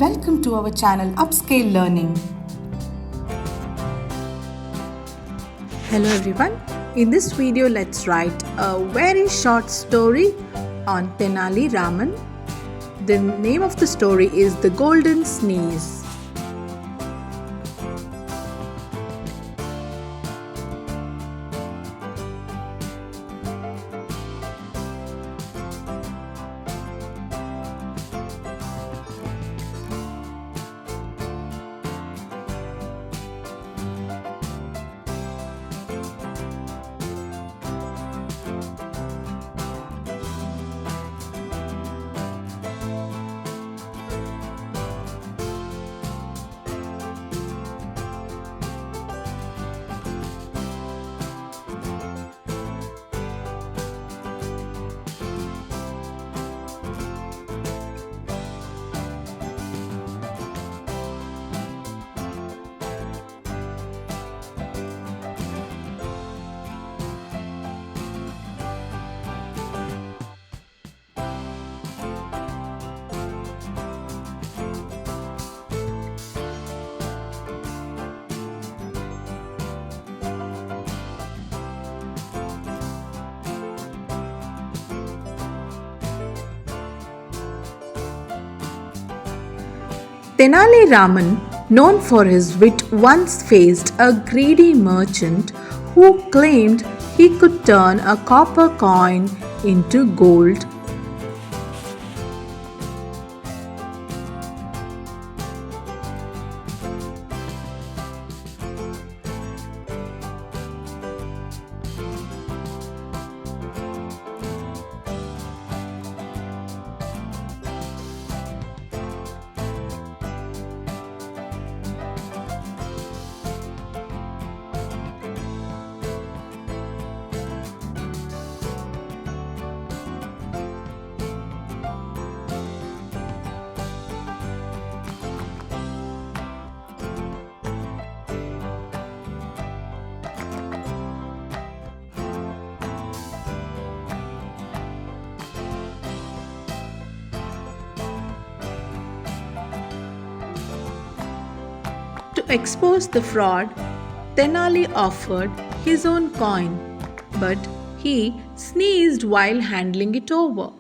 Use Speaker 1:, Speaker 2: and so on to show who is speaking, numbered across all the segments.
Speaker 1: welcome to our channel Upscale Learning. Hello everyone, in this video let's write a very short story on Tenali Raman. The name of the story is The Golden Sneeze. Tenali Raman, known for his wit, once faced a greedy merchant who claimed he could turn a copper coin into gold. To expose the fraud, Tenali offered his own coin, but he sneezed while handing it over.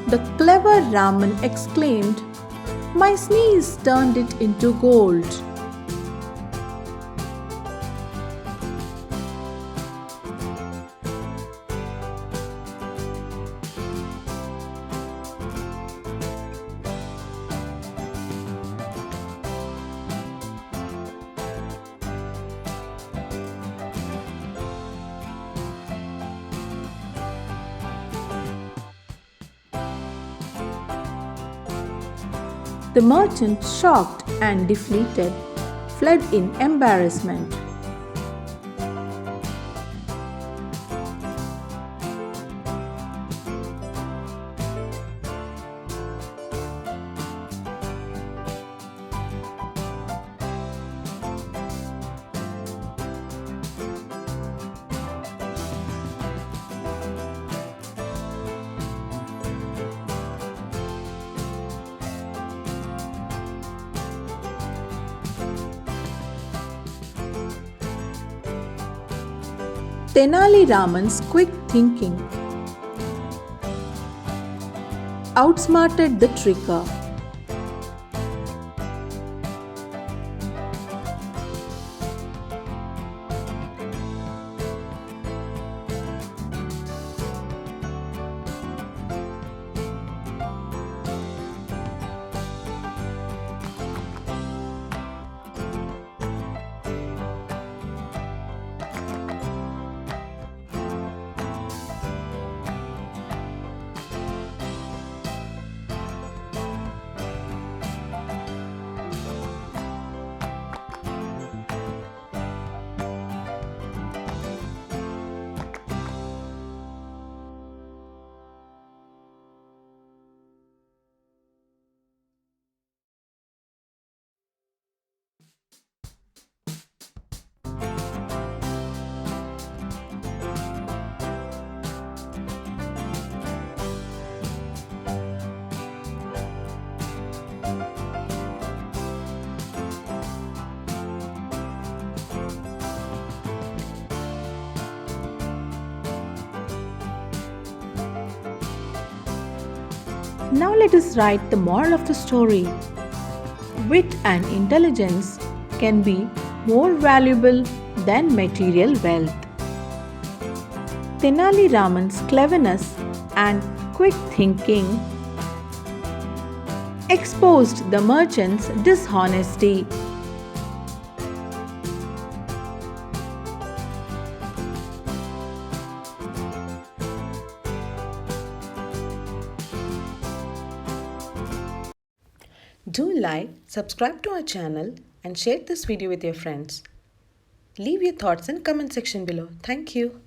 Speaker 1: The clever Raman exclaimed, "My sneeze turned it into gold." The merchant, shocked and defeated, fled in embarrassment. Tenali Raman's quick thinking outsmarted the tricker. Now let us write the moral of the story. Wit and intelligence can be more valuable than material wealth. Tenali Raman's cleverness and quick thinking exposed the merchant's dishonesty. Do like, subscribe to our channel and share this video with your friends. Leave your thoughts in comment section below. Thank you.